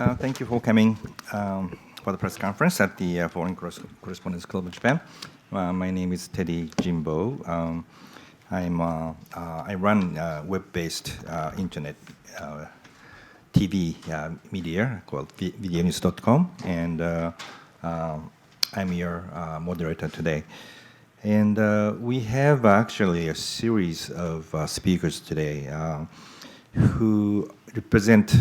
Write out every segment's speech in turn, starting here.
Thank you for coming for the press conference at the Foreign Correspondents Club of Japan. My name is Teddy Jimbo. I run web-based internet TV media called videonews.com, and I'm your moderator today. And we have actually a series of speakers today who represent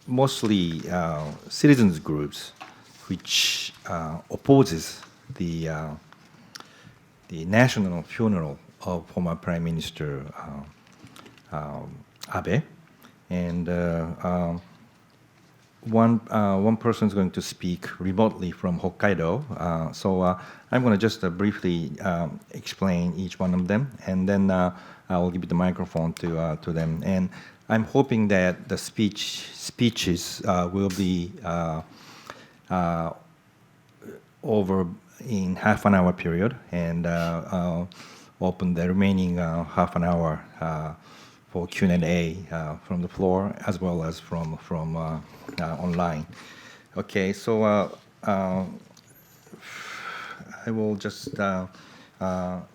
mostly citizens groups which opposes the national funeral of former Prime Minister Abe, and one person is going to speak remotely from Hokkaido. So I'm going to just briefly explain each one of them, and then I'll give the microphone to them. And I'm hoping that the speeches will be over in half an hour period, and open the remaining half an hour for Q&A from the floor as well as from online. Okay, so I will just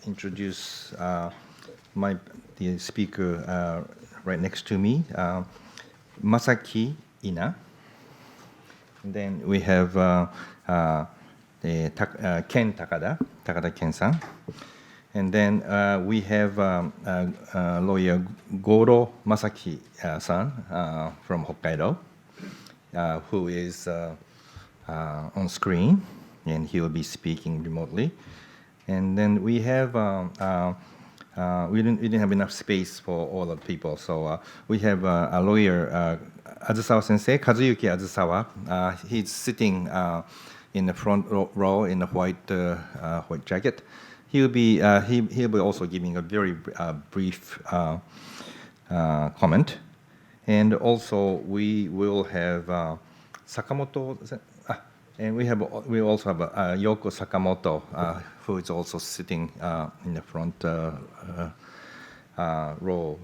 introduce the speaker right next to me, Masaki Ina. And then we have Ken Takada Ken-san. And then we have lawyer Goro Masaki-san from Hokkaido, who is on screen, and he will be speaking remotely. And then we have, we didn't have enough space for all the people, so we have a lawyer, Azusawa Sensei, Kazuyuki Azusawa. He's sitting in the front row in the white jacket. He'll be also giving a very brief comment, and also we will have Sakamoto, and we also have Yoko Sakamoto, who is also sitting in the front row.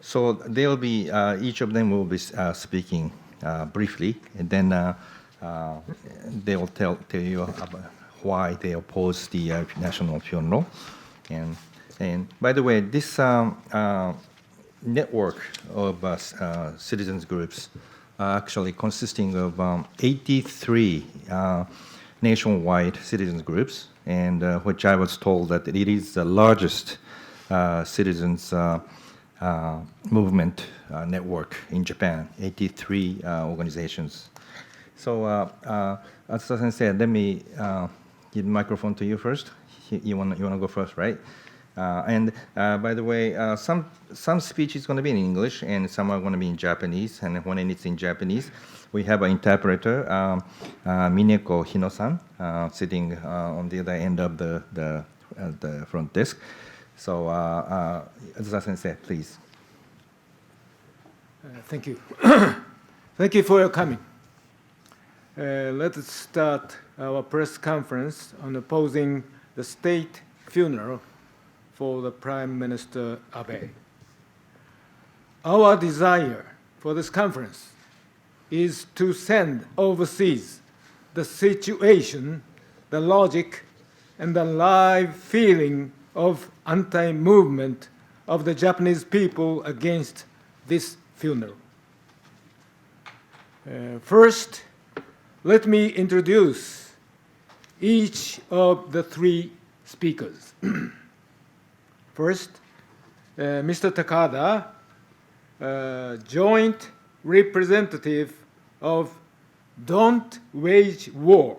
So they'll be each of them will be speaking briefly, and then they will tell you about why they oppose the national funeral. And by the way, this network of citizens groups actually consisting of 83 nationwide citizens groups, and which I was told that it is the largest citizens movement network in Japan, 83 organizations. So Atsuta Sensei, let me give the microphone to you first. You want to go first, right? And by the way, some speech is going to be in English, and some are going to be in Japanese. And when it's in Japanese, we have an interpreter, Mineko Hino-san, sitting on the other end of the front desk. So Atsuta Sensei, please. Thank you. Thank you for your coming. Let's start our press conference on opposing the state funeral for the Prime Minister Abe. Our desire for this conference is to send overseas the situation, the logic, and the live feeling of anti-movement of the Japanese people against this funeral. First, let me introduce each of the three speakers. First, Mr. Takada, joint representative of Don't Wage War,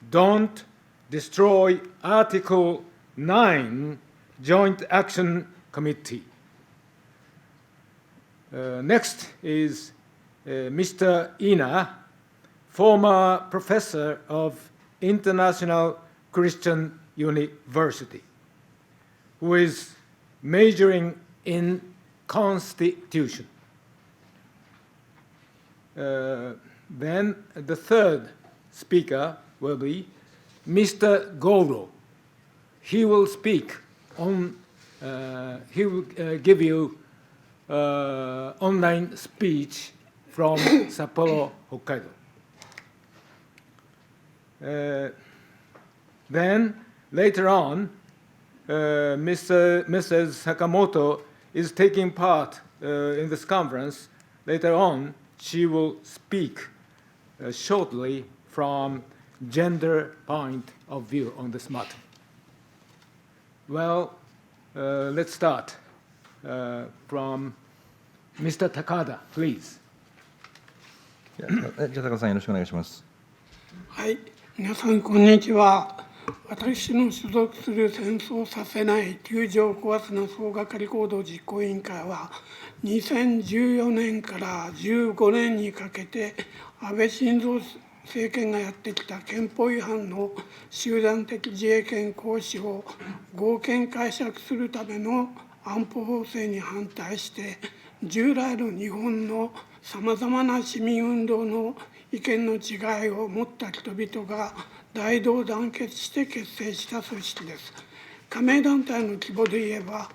Don't Destroy Article 9 Joint Action Committee. Next is Mr. Ina, former professor of International Christian University, who is majoring in Constitution. Then the third speaker will be Mr. Goro. He will speak on, he will give you online speech from Sapporo, Hokkaido. Then, later on, Mrs. Sakamoto is taking part in this conference. Later on, she will speak shortly from gender point of view on this matter. Well, let's start from Mr. Takada, please. じゃあ高田さんよろしくお願いします。はい、皆さんこんにちは。私の所属する戦争させない窮状を壊すな総がかり行動実行委員会は2014年から15年にかけて安倍晋三政権がやってきた憲法違反の集団的自衛権行使を合憲解釈するための安保法制に反対して従来の日本のさまざまな市民運動の意見の違いを持った人々が大同団結して結成した組織です。加盟団体の規模で言えば、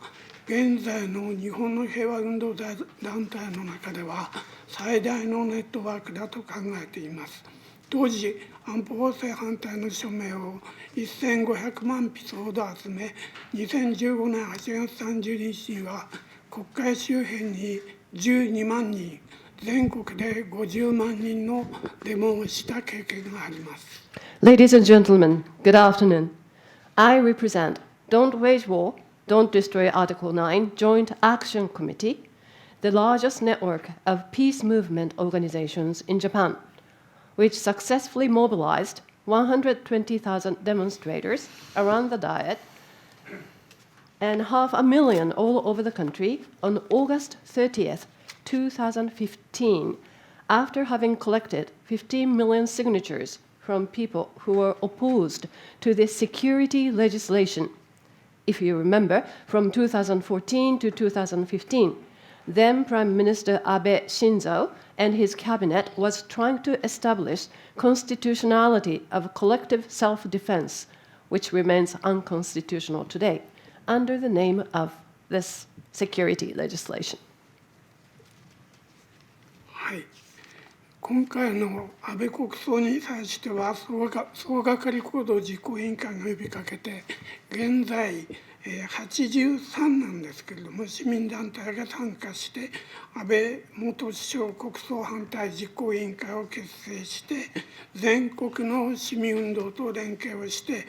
現在の日本の平和運動団体の中では最大のネットワークだと考えています。当時、安保法制反対の署名を1500万筆ほど集め、2015年8月30日には国会周辺に12万人、全国で50万人のデモをした経験があります。Ladies and gentlemen, good afternoon. I represent Don't Wage War, Don't Destroy Article 9 Joint Action Committee, the largest network of peace movement organizations in Japan, which successfully mobilized 120,000 demonstrators around the Diet and 500,000 all over the country on August 30th, 2015, after having collected 15 million signatures from people who were opposed to the security legislation. If you remember, from 2014 to 2015, then Prime Minister Abe Shinzo and his cabinet was trying to establish constitutionality of collective self-defense, which remains unconstitutional today, under the name of this security legislation. はい、今回の安倍国葬に際しては総がかり行動実行委員会が呼びかけて現在83なんですけれども市民団体が参加して安倍元首相国葬反対実行委員会を結成して全国の市民運動と連携をして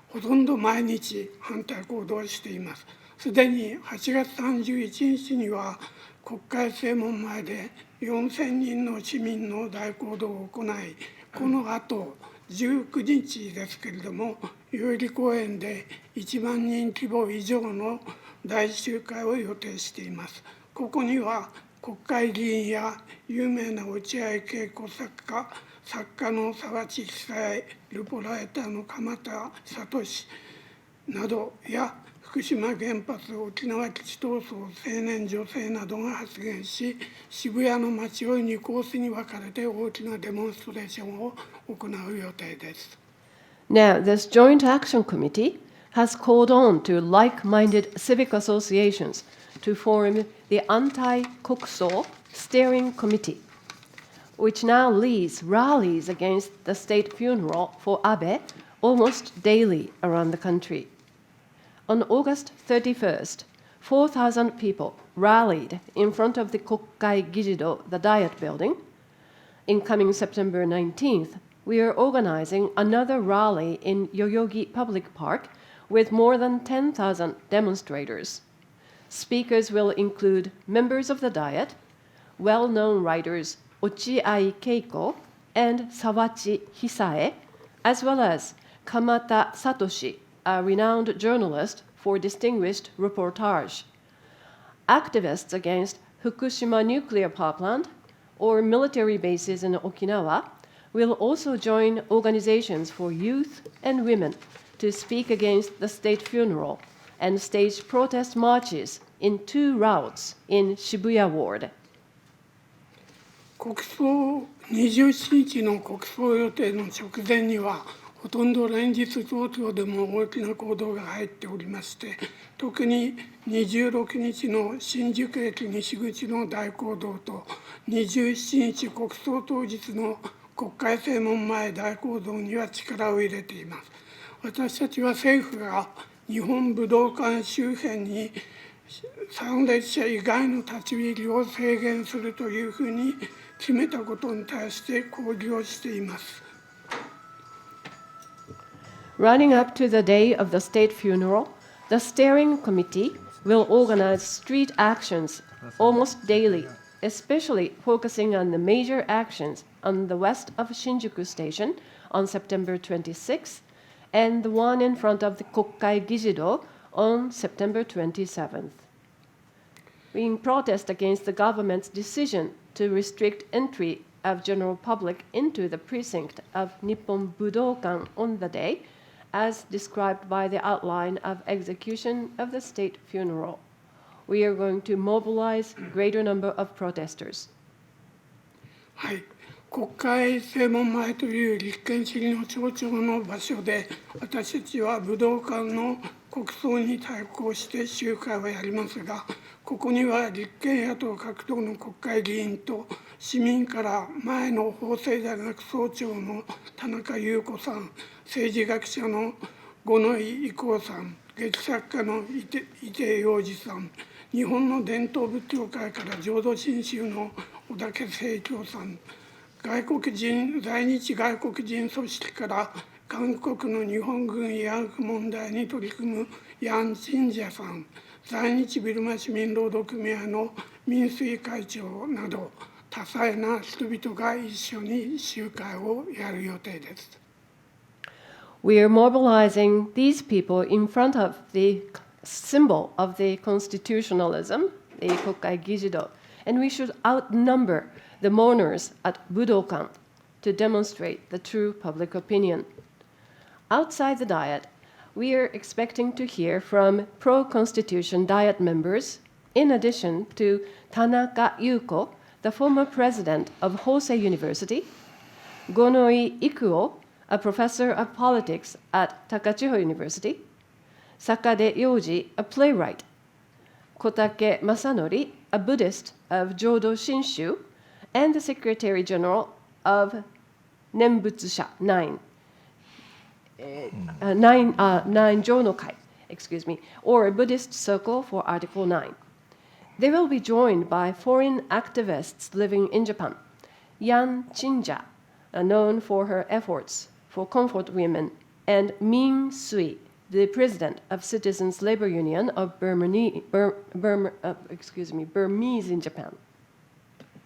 ほとんど毎日反対行動をしています。すでに8月31日には国会正門前で4000人の市民の大行動を行い、このあと19日ですけれども、代々木公園で1万人規模以上の大集会を予定しています。ここには国会議員や有名な落合恵子作家の沢地久恵、ルポライターの鎌田聡などや福島原発、沖縄基地闘争、青年女性などが発言し、渋谷の街を2コースに分かれて大きなデモンストレーションを行う予定です。Now, this Joint Action Committee has called on to like-minded civic associations to form the Anti-Kokuso Steering Committee, which now leads rallies against the state funeral for Abe almost daily around the country. On August 31st, 4,000 people rallied in front of the Kokkai Gijido, the Diet building. In coming September 19th, we are organizing another rally in Yoyogi Public Park with more than 10,000 demonstrators. Speakers will include members of the Diet, well-known writers Ochiai Keiko and Sawachi Hisae, as well as Kamata Satoshi, a renowned journalist for distinguished reportage. Activists against Fukushima nuclear power plant or military bases in Okinawa will also join organizations for youth and women to speak against the state funeral and stage protest marches in 2 routes in Shibuya Ward. 国葬27日の国葬予定の直前にはほとんど連日東京でも大きな行動が入っておりまして、特に26日の新宿駅西口の大行動と27日国葬当日の国会正門前大行動には力を入れています。私たちは政府が日本武道館周辺に参列者以外の立ち入りを制限するというふうに決めたことに対して抗議をしています。Running up to the day of the state funeral, the steering committee will organize street actions almost daily, especially focusing on the major actions on the west of Shinjuku Station on September 26th and the one in front of the Kokkai Gijido on September 27th. We protest against the government's decision to restrict entry of general public into the precinct of Nippon Budokan on the day, as described by the outline of execution of the state funeral. We are going to mobilize a greater number of protesters. はい、国会正門前という立憲主義の象徴の場所で、私たちは武道館の国葬に対抗して集会をやりますが、ここには立憲野党各党の国会議員と市民から前の法政大学総長の田中優子さん、政治学者の五ノ井伊光さん、劇作家の伊手洋二さん、日本の伝統仏教会から浄土真宗の小竹清張さん、在日外国人組織から韓国の日本軍慰安婦問題に取り組むヤン・チンジャさん、在日ビルマ市民労働組合の民水会長など多彩な人々が一緒に集会をやる予定です。We are mobilizing these people in front of the symbol of the constitutionalism, the Kokkai Gijido, and we should outnumber the mourners at Budokan to demonstrate the true public opinion. Outside the Diet, we are expecting to hear from pro-constitution Diet members, in addition to Tanaka Yuko, the former president of Hosei University, Gonoi Ikuo, a professor of politics at Takachiho University, Sakade Yoji, a playwright, Kotake Masanori, a Buddhist of Jodo Shinshu, and the Secretary General of Nembutsusha 9 Jono-kai, or a Buddhist circle for Article 9. They will be joined by foreign activists living in Japan, Yan Chinja, known for her efforts for comfort women, and Min Sui, the president of Citizens Labor Union of Burmese in Japan.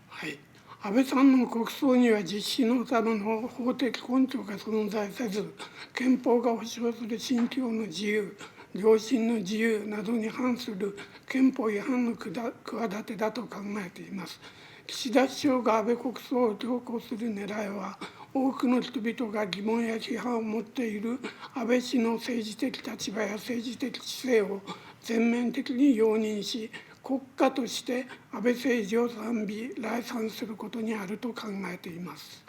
はい、安倍さんの国葬には実施のための法的根拠が存在せず、憲法が保障する信教の自由、良心の自由などに反する憲法違反の企てだと考えています。岸田首相が安倍国葬を強行する狙いは、多くの人々が疑問や批判を持っている安倍氏の政治的立場や政治的姿勢を全面的に容認し、国家として安倍政治を賛美・礼賛することにあると考えています。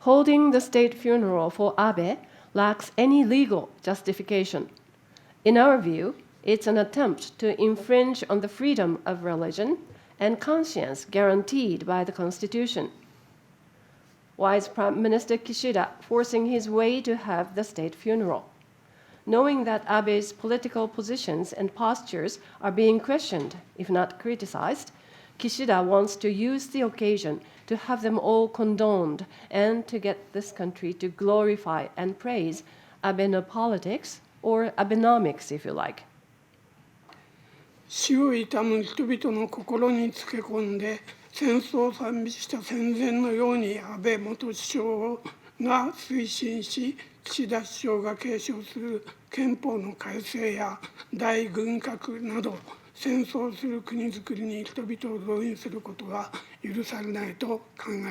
Holding the state funeral for Abe lacks any legal justification. In our view, it's an attempt to infringe on the freedom of religion and conscience guaranteed by the Constitution. Why is Prime Minister Kishida forcing his way to have the state funeral? Knowing that Abe's political positions and postures are being questioned, if not criticized, Kishida wants to use the occasion to have them all condoned and to get this country to glorify and praise Abenopolitics, or Abenomics, if you like. 死を悼む人々の心につけ込んで戦争を賛美した戦前のように安倍元首相が推進し、岸田首相が継承する憲法の改正や大軍拡など戦争する国づくりに人々を動員することは許されないと考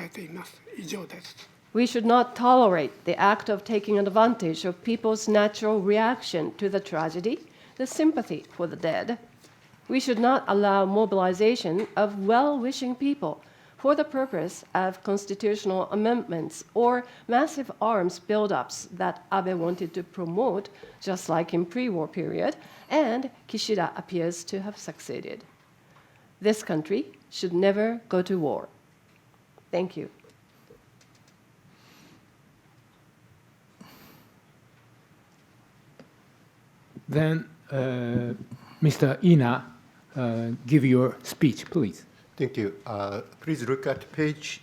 えています。以上です。We should not tolerate the act of taking advantage of people's natural reaction to the tragedy, the sympathy for the dead. We should not allow mobilization of well-wishing people for the purpose of constitutional amendments or massive arms buildups that Abe wanted to promote, just like in pre-war period, and Kishida appears to have succeeded. This country should never go to war. Thank you. Then, Mr. Ina, give your speech, please. Thank you. Please look at page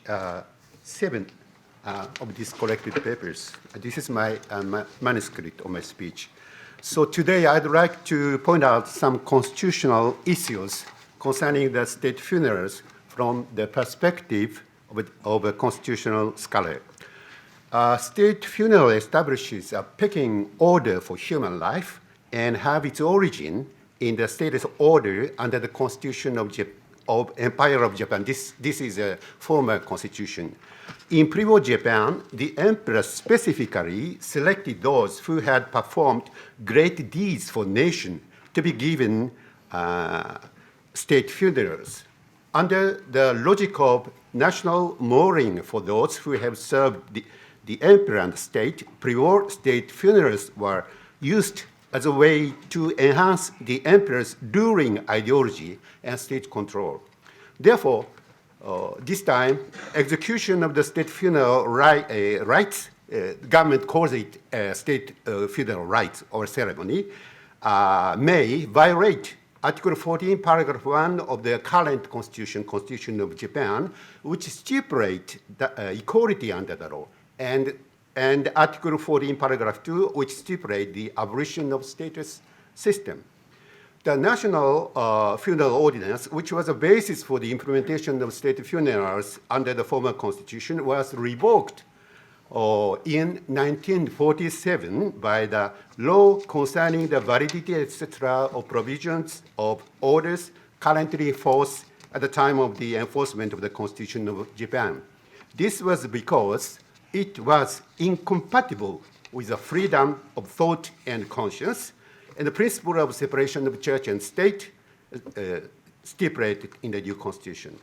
7 of these collected papers. This is my manuscript of my speech. So today I'd like to point out some constitutional issues concerning the state funerals from the perspective of a constitutional scholar. State funeral establishes a pecking order for human life and have its origin in the status order under the Constitution of Empire of Japan. This is a former constitution. In pre-war Japan, the emperor specifically selected those who had performed great deeds for nation to be given state funerals. Under the logic of national mourning for those who have served the emperor and state, pre-war state funerals were used as a way to enhance the emperor's ruling ideology and state control. Therefore, this time, execution of the state funeral rites, government calls it state funeral rites or ceremony, may violate Article 14, Paragraph 1 of the current Constitution of Japan, which stipulates equality under the law, and Article 14, Paragraph 2, which stipulates the abolition of status system. The National Funeral Ordinance, which was a basis for the implementation of state funerals under the former constitution, was revoked in 1947 by the law concerning the validity, etc., of provisions of orders currently in force at the time of the enforcement of the Constitution of Japan. This was because it was incompatible with the freedom of thought and conscience and the principle of separation of church and state stipulated in the new constitution.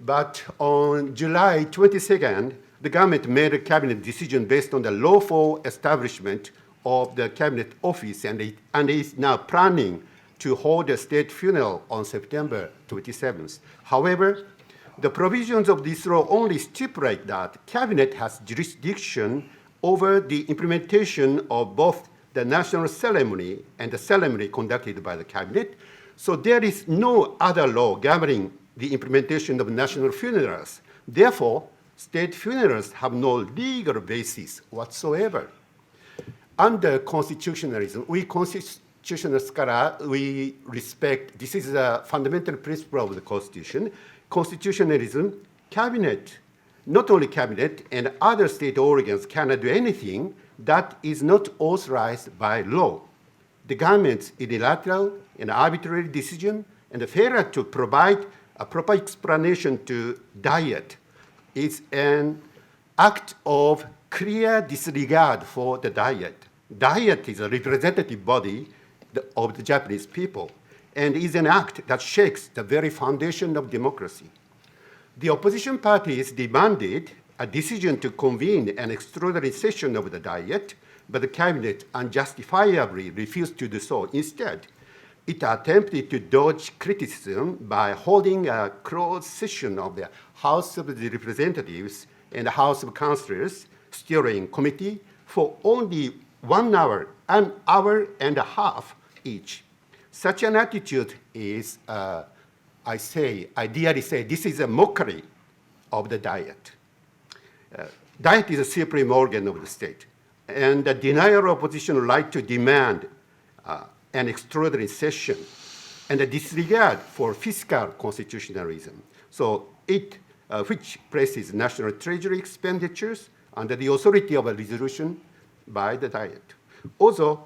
But on July 22nd, the government made a cabinet decision based on the lawful establishment of the cabinet office, and is now planning to hold a state funeral on September 27th. However, the provisions of this law only stipulate that cabinet has jurisdiction over the implementation of both the national ceremony and the ceremony conducted by the cabinet. So there is no other law governing the implementation of national funerals. Therefore, state funerals have no legal basis whatsoever. Under constitutionalism, we constitutional scholars, we respect, this is a fundamental principle of the Constitution. Constitutionalism, cabinet, not only cabinet and other state organs cannot do anything that is not authorized by law. The government's unilateral and arbitrary decision and the failure to provide a proper explanation to Diet is an act of clear disregard for the Diet. Diet is a representative body of the Japanese people and is an act that shakes the very foundation of democracy. The opposition parties demanded a decision to convene an extraordinary session of the Diet, but the cabinet unjustifiably refused to do so. Instead, it attempted to dodge criticism by holding a closed session of the House of the Representatives and the House of Councillors steering committee for only 1 hour, an hour and a half each. Such an attitude is, I dearly say, this is a mockery of the Diet. Diet is a supreme organ of the state, and the denial of opposition right to demand an extraordinary session and a disregard for fiscal constitutionalism. So it, which places national treasury expenditures under the authority of a resolution by the Diet. Also,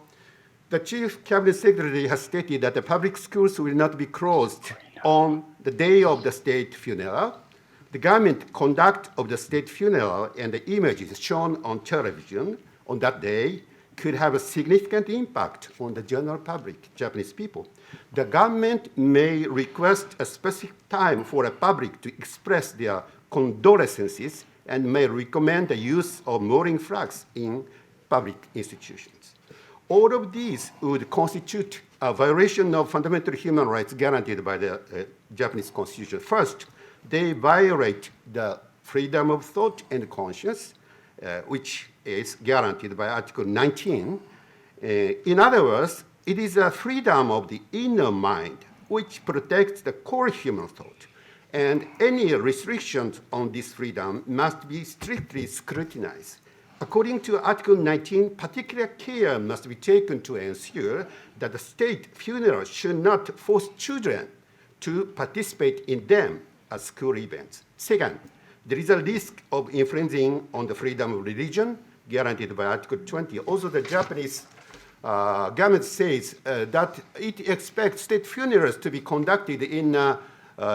the Chief Cabinet Secretary has stated that the public schools will not be closed on the day of the state funeral. The government conduct of the state funeral and the images shown on television on that day could have a significant impact on the general public, Japanese people. The government may request a specific time for the public to express their condolences and may recommend the use of mourning flags in public institutions. All of these would constitute a violation of fundamental human rights guaranteed by the Japanese Constitution. First, they violate the freedom of thought and conscience, which is guaranteed by Article 19. In other words, it is a freedom of the inner mind which protects the core human thought, and any restrictions on this freedom must be strictly scrutinized. According to Article 19, particular care must be taken to ensure that the state funeral should not force children to participate in them as school events. Second, there is a risk of infringing on the freedom of religion guaranteed by Article 20. Also, the Japanese government says that it expects state funerals to be conducted in a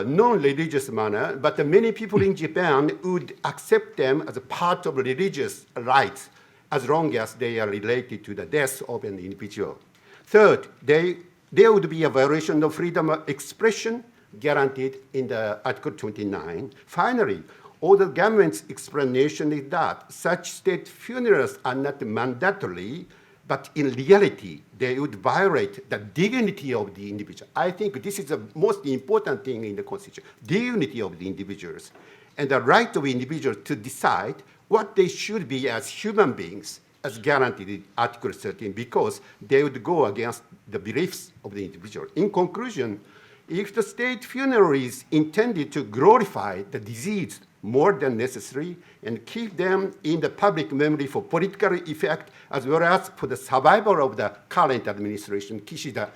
non-religious manner, but many people in Japan would accept them as a part of religious rites as long as they are related to the death of an individual. Third, there would be a violation of freedom of expression guaranteed in the Article 29. Finally, all the government's explanation is that such state funerals are not mandatory, but in reality, they would violate the dignity of the individual. I think this is the most important thing in the Constitution, dignity of the individuals, and the right of individuals to decide what they should be as human beings, as guaranteed in Article 13, because they would go against the beliefs of the individual. In conclusion, if the state funeral is intended to glorify the deceased more than necessary and keep them in the public memory for political effect as well as for the survival of the current administration, Kishida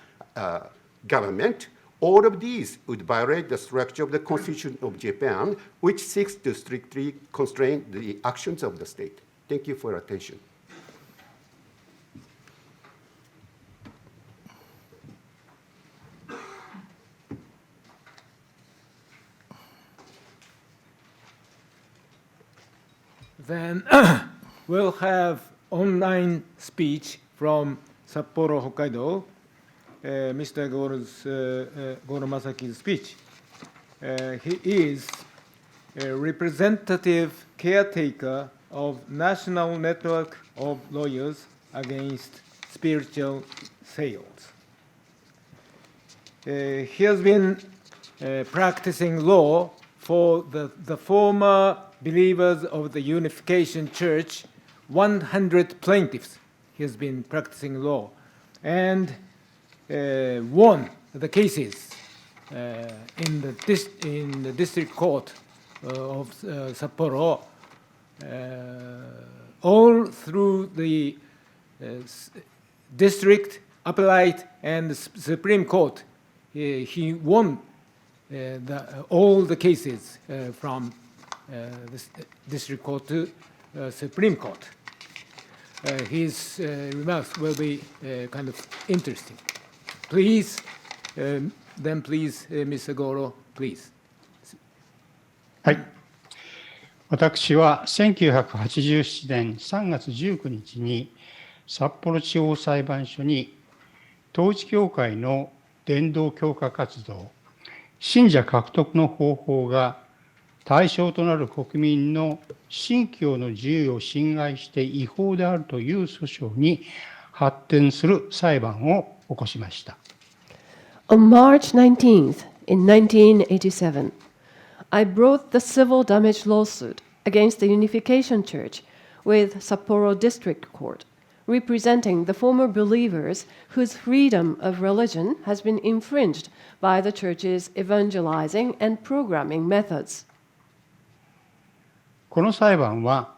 government, all of these would violate the structure of the Constitution of Japan, which seeks to strictly constrain the actions of the state. Thank you for your attention. Then we'll have online speech from Sapporo, Hokkaido, Mr. Goro Masaki's speech. He is a representative caretaker of National Network of Lawyers Against Spiritual Sales. He has been practicing law for the former believers of the Unification Church, 100 plaintiffs. He has been practicing law and won the cases in the district court of Sapporo, all through the district, appellate, and the Supreme Court. He won all the cases from the district court to Supreme Court. His remarks will be kind of interesting. Please, Mr. Goro, please. はい。私は1987年3月19日に札幌地方裁判所に統一教会の伝道強化活動、信者獲得の方法が対象となる国民の信教の自由を侵害して違法であるという訴訟に発展する裁判を起こしました。On March 19th, in 1987, I brought the civil damage lawsuit against the Unification Church with Sapporo District Court, representing the former believers whose freedom of religion has been infringed by the Church's evangelizing and programming methods. この裁判は、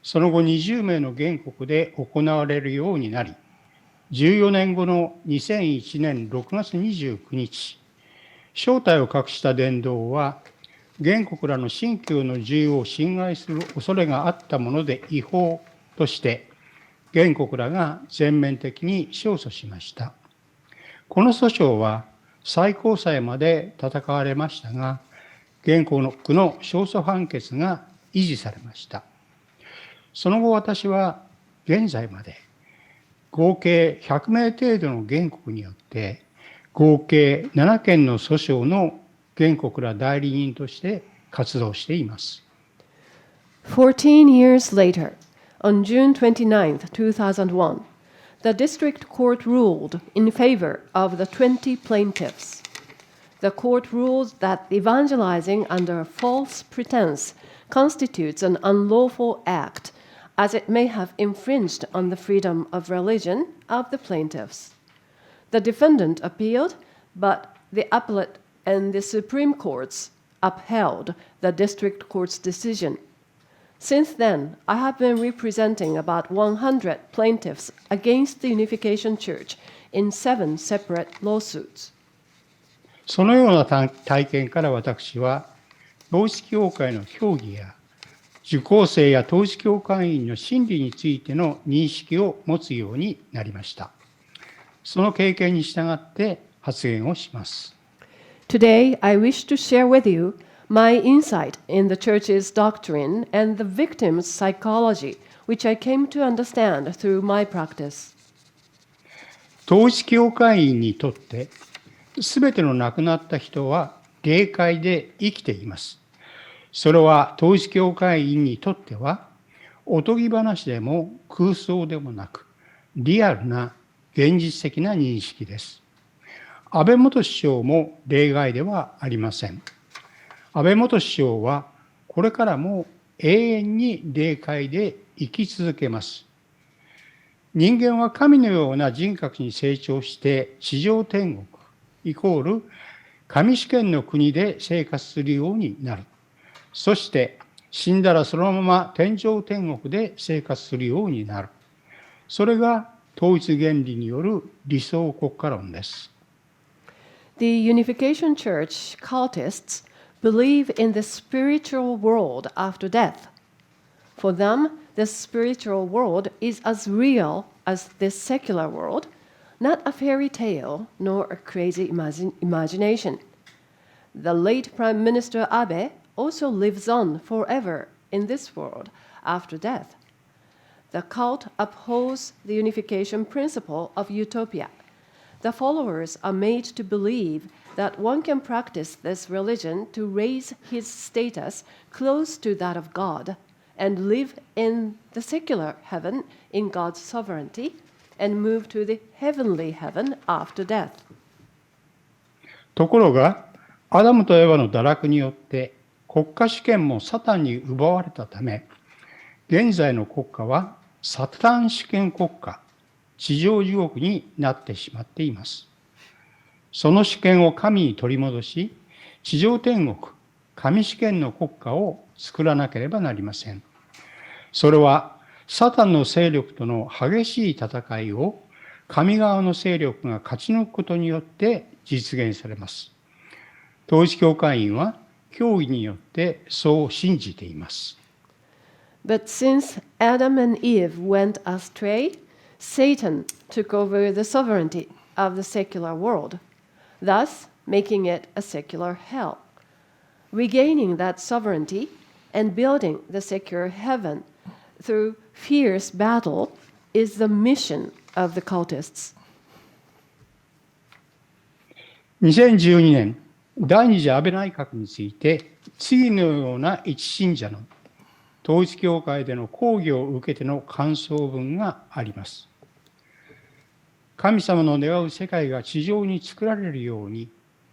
その後20名の原告で行われるようになり、14年後の2001年6月29日、正体を隠した伝道は、原告らの信教の自由を侵害する恐れがあったもので違法として、原告らが全面的に勝訴しました。この訴訟は最高裁まで戦われましたが、原告の勝訴判決が維持されました。その後私は現在まで合計100名程度の原告によって合計7件の訴訟の原告ら代理人として活動しています。14 years later, on June 29, 2001, the district court ruled in favor of the 20 plaintiffs. The court ruled that evangelizing under a false pretense constitutes an unlawful act, as it may have infringed on the freedom of religion of the plaintiffs. The defendant appealed, but the appellate and the Supreme Courts upheld the district court's decision. Since then, I have been representing about 100 plaintiffs against the Unification Church in 7 separate lawsuits. そのような体験から私は、統一教会の教義や受講生や統一教会員の心理についての認識を持つようになりました。その経験に従って発言をします。Today, I wish to share with you my insight in the Church's doctrine and the victim's psychology, which I came to understand through my practice. 統一教会員にとって、すべての亡くなった人は霊界で生きています。それは統一教会員にとっては、おとぎ話でも空想でもなく、リアルな現実的な認識です。安倍元首相も例外ではありません。安倍元首相はこれからも永遠に霊界で生き続けます。人間は神のような人格に成長して地上天国イコール神主権の国で生活するようになる。そして死んだらそのまま天上天国で生活するようになる。それが統一原理による理想国家論です。The Unification Church cultists believe in the spiritual world after death. For them, the spiritual world is as real as this secular world, not a fairy tale nor a crazy imagination. The late Prime Minister Abe also lives on forever in this world after death. The cult upholds the unification principle of utopia. The followers are made to believe that one can practice this religion to raise his status close to that of God and live in the secular heaven in God's sovereignty and move to the heavenly heaven after death. ところが、アダムとエヴァの堕落によって国家主権もサタンに奪われたため、現在の国家はサタン主権国家、地上地獄になってしまっています。その主権を神に取り戻し、地上天国、神主権の国家を作らなければなりません。それは、サタンの勢力との激しい戦いを神側の勢力が勝ち抜くことによって実現されます。統一教会員は教義によってそう信じています。But since Adam and Eve went astray, Satan took over the sovereignty of the secular world, thus making it a secular hell. Regaining that sovereignty and building the secular heaven through fierce battle is the mission of the cultists. 2012年、第二次安倍内閣について、次のような一信者の統一教会での講義を受けての感想文があります。神様の願う世界が地上に作られるように、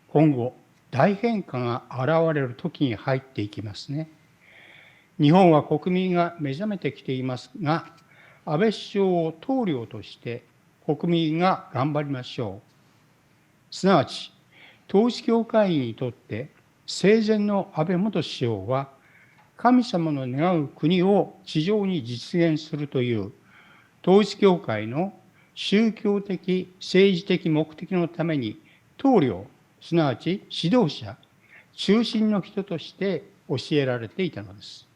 今後、大変化が現れる時に入っていきますね。日本は国民が目覚めてきていますが、安倍首相を棟梁として国民が頑張りましょう。すなわち、統一教会員にとって生前の安倍元首相は、神様の願う国を地上に実現するという統一教会の宗教的、政治的目的のために棟梁、すなわち指導者、中心の人として教えられていたのです。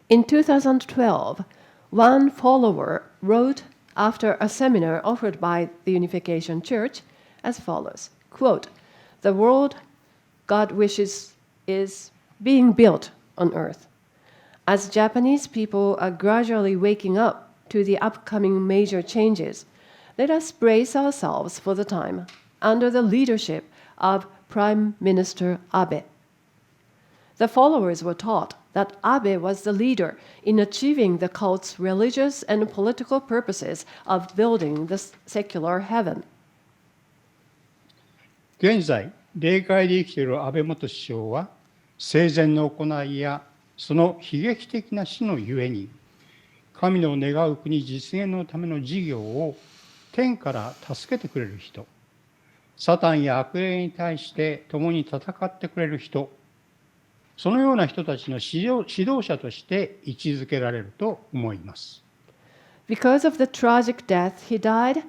In 2012, one follower wrote after a seminar offered by the Unification Church as follows, quote, "The world God wishes is being built on earth. As Japanese people are gradually waking up to the upcoming major changes, let us brace ourselves for the time under the leadership of Prime Minister Abe." The followers were taught that Abe was the leader in achieving the cult's religious and political purposes of building the secular heaven. 現在、霊界で生きている安倍元首相は、生前の行いやその悲劇的な死のゆえに、神の願う国実現のための事業を天から助けてくれる人、サタンや悪霊に対して共に戦ってくれる人、そのような人たちの指導者として位置づけられると思います。Because of the tragic death he died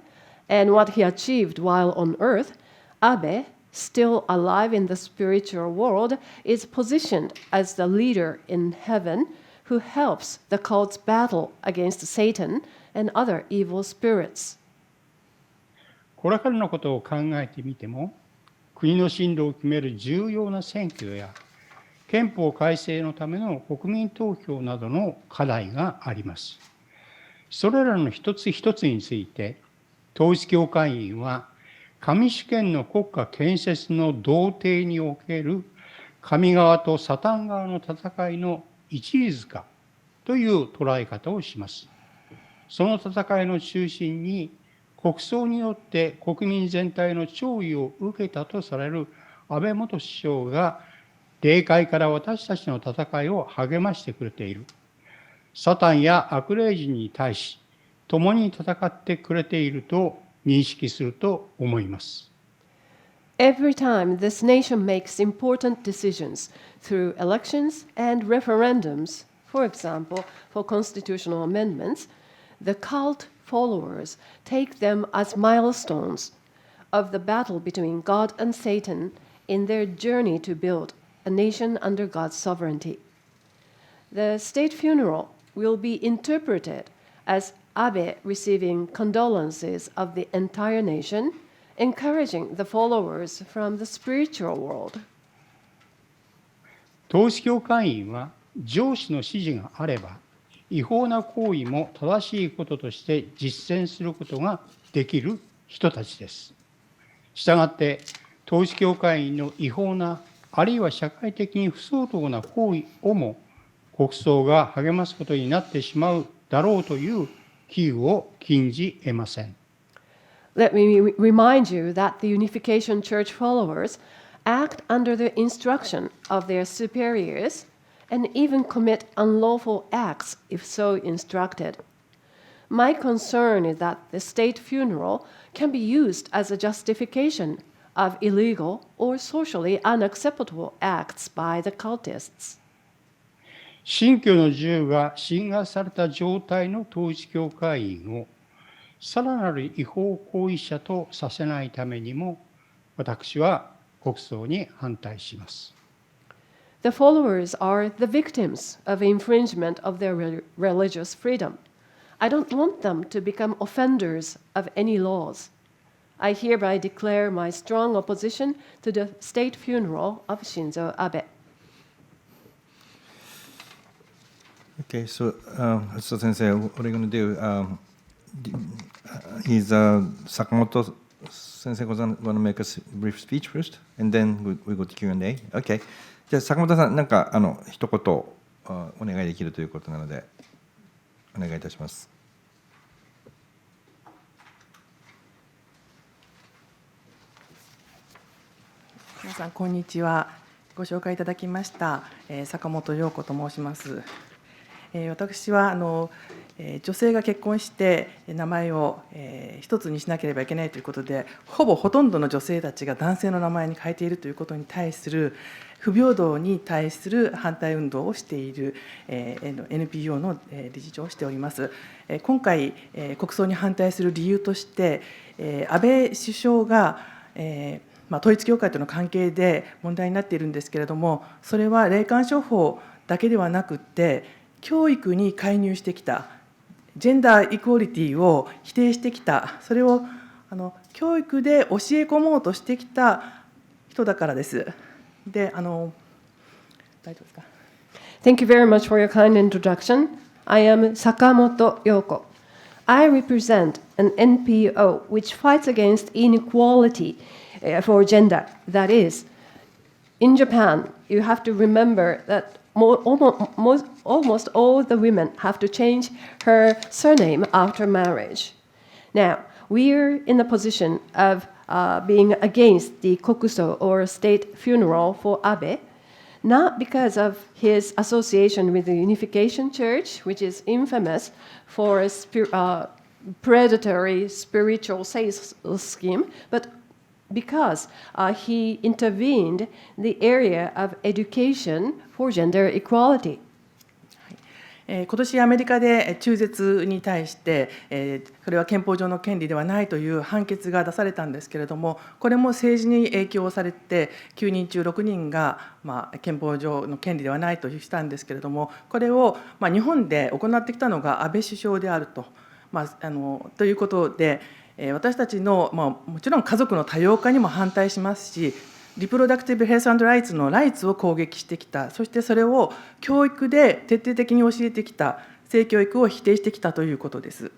and what he achieved while on earth, Abe, still alive in the spiritual world, is positioned as the leader in heaven who helps the cult's battle against Satan and other evil spirits. これからのことを考えてみても、国の進路を決める重要な選挙や、憲法改正のための国民投票などの課題があります。それらの一つ一つについて、統一教会員は、神主権の国家建設の道程における神側とサタン側の戦いの一里塚という捉え方をします。その戦いの中心に、国葬によって国民全体の弔意を受けたとされる安倍元首相が、霊界から私たちの戦いを励ましてくれている。サタンや悪霊人に対し、共に戦ってくれていると認識すると思います。Every time this nation makes important decisions through elections and referendums, for example, for constitutional amendments, the cult followers take them as milestones of the battle between God and Satan in their journey to build a nation under God's sovereignty. The state funeral will be interpreted as Abe receiving condolences of the entire nation, encouraging the followers from the spiritual world. 統一教会員は上司の指示があれば、違法な行為も正しいこととして実践することができる人たちです。したがって、統一教会員の違法な、あるいは社会的に不相当な行為をも国葬が励ますことになってしまうだろうという危惧を禁じ得ません。Let me remind you that the Unification Church followers act under the instruction of their superiors and even commit unlawful acts if so instructed. My concern is that the state funeral can be used as a justification of illegal or socially unacceptable acts by the cultists. 信教の自由が侵害された状態の統一教会員をさらなる違法行為者とさせないためにも、私は国葬に反対します。The followers are the victims of infringement of their religious freedom. I don't want them to become offenders of any laws. I hereby declare my strong opposition to the state funeral of Shinzo Abe. Okay, so Sensei, what are you going to do? Is Sakamoto Sensei going to make a brief speech first, and then we go to Q&A? Okay. じゃあ坂本さん、なんか一言お願いできるということなのでお願いいたします。皆さんこんにちは。ご紹介いただきました坂本陽子と申します。私は女性が結婚して名前を一つにしなければいけないということで、ほとんどの女性たちが男性の名前に変えているということに対する不平等に対する反対運動をしている NPO の理事長をしております。今回国葬に反対する理由として安倍首相が統一教会との関係で問題になっているんですけれども、それは霊感商法だけではなくて教育に介入してきた、ジェンダーイクオリティを否定してきた、それを教育で教え込もうとしてきた人だからです。で、大丈夫ですか？ Thank you very much for your kind introduction. I am Sakamoto Yoko. I represent an NPO which fights against inequality for gender. That is, in Japan, you have to remember that almost all the women have to change her surname after marriage. Now, we're in the position of being against the kokuso or state funeral for Abe, not because of his association with the Unification Church, which is infamous for a predatory spiritual sales scheme, but because he intervened in the area of education for gender equality. 今年アメリカで中絶に対して、これは憲法上の権利ではないという判決が出されたんですけれども、これも政治に影響されて9人中6人が、憲法上の権利ではないとしたんですけれども、これを、日本で行ってきたのが安倍首相であると、ということで、私たちの、もちろん家族の多様化にも反対しますし、リプロダクティブ・ヘルス・ライツのライツを攻撃してきた、そしてそれを教育で徹底的に教えてきた、性教育を否定してきたということです。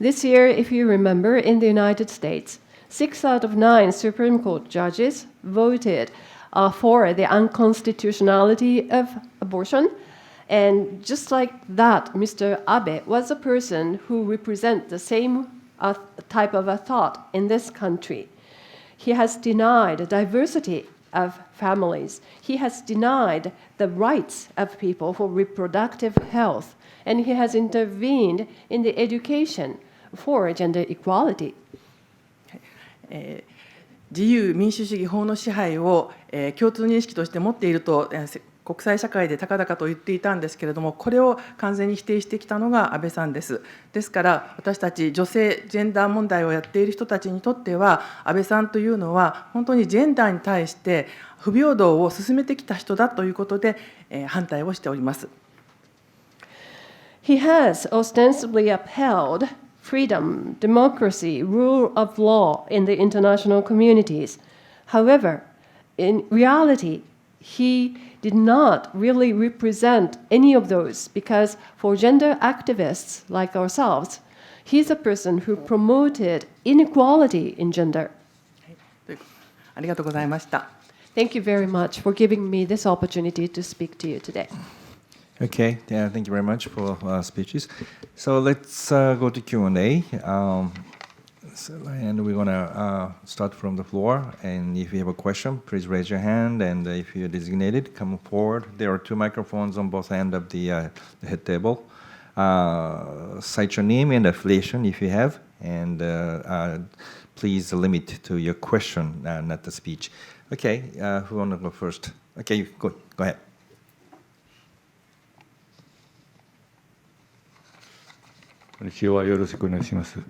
This year, if you remember, in the United States, 6 out of 9 Supreme Court judges voted for the unconstitutionality of abortion. And just like that, Mr. Abe was a person who represents the same type of a thought in this country. He has denied the diversity of families. He has denied the rights of people for reproductive health. And he has intervened in the education for gender equality. 自由民主主義法の支配を共通認識として持っていると国際社会で高々と言っていたんですけれども、これを完全に否定してきたのが安倍さんです。ですから私たち女性ジェンダー問題をやっている人たちにとっては、安倍さんというのは本当にジェンダーに対して不平等を進めてきた人だということで反対をしております。He has ostensibly upheld freedom, democracy, rule of law in the international communities. However, in reality, he did not really represent any of those because for gender activists like ourselves, he's a person who promoted inequality in gender. ありがとうございました。Thank you very much for giving me this opportunity to speak to you today. Okay, thank you very much for speeches. So let's go to Q&A. And we're going to start from the floor. And if you have a question, please raise your hand. And if you're designated, come forward. There are 2 microphones on both ends of the head table. Cite your name and affiliation if you have. And please limit to your question, not the speech. Okay, who want to go first? Okay, go ahead. Konnichiwa, yoroshiku onegaishimasu.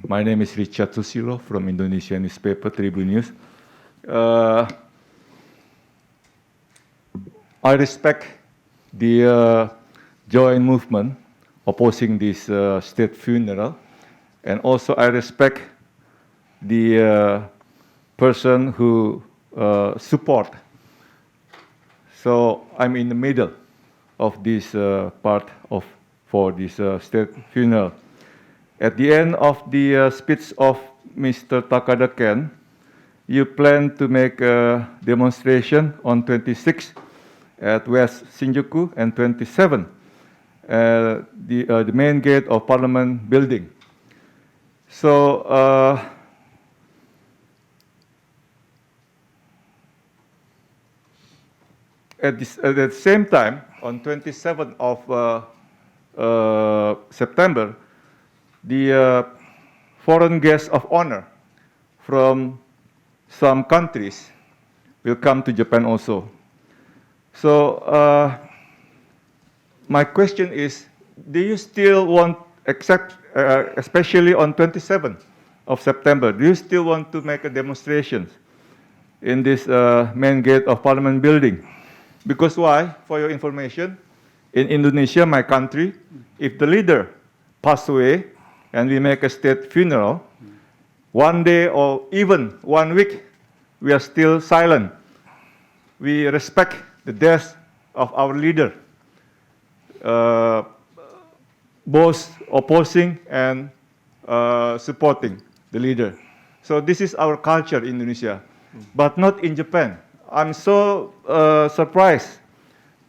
My name is Richard Susilo from Indonesian newspaper Tribun News. I respect the joint movement opposing this state funeral, and also I respect the person who support. So I'm in the middle of this part for this state funeral. At the end of the speech of Mr. Takada Ken, you plan to make a demonstration on 26 at West Shinjuku and 27 the main gate of Parliament building. So at the same time, on 27th of September, the foreign guests of honor from some countries will come to Japan also. So my question is, do you still want, especially on 27th of September, do you still want to make a demonstration in this main gate of Parliament building? Because why? For your information, in Indonesia, my country, if the leader passed away and we make a state funeral, one day or even 1 week, we are still silent. We respect the death of our leader, both opposing and supporting the leader. So this is our culture in Indonesia, but not in Japan. I'm so surprised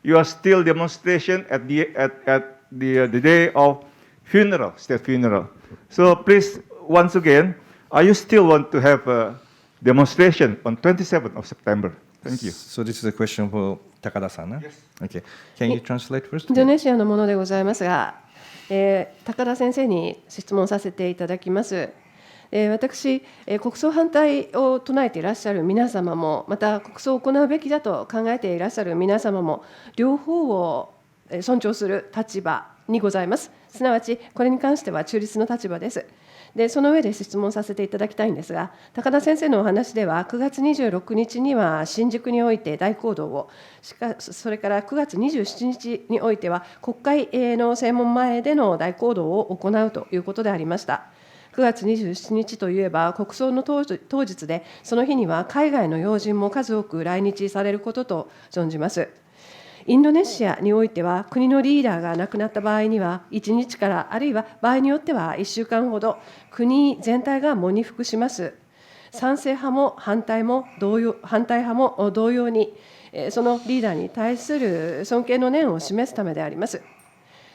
you are still demonstration at the day of funeral, state funeral. So please, once again, are you still want to have a demonstration on 27th of September? Thank you. So this is a question for Takada-san. Yes. Okay. Can you translate first? インドネシアのものでございますが、高田先生に質問させていただきます。私、国葬反対を唱えていらっしゃる皆様も、また国葬を行うべきだと考えていらっしゃる皆様も、両方を尊重する立場にございます。すなわち、これに関しては中立の立場です。で、その上で質問させていただきたいんですが、高田先生のお話では、9月26日には新宿において大講堂を、それから9月27日においては、国会の正門前での大講堂を行うということでありました。9月27日といえば、国葬の当日で、その日には海外の要人も数多く来日されることと存じます。インドネシアにおいては、国のリーダーが亡くなった場合には、1日から、あるいは場合によっては1週間ほど、国全体が喪に服します。賛成派も反対派も同様に、そのリーダーに対する尊敬の念を示すためであります。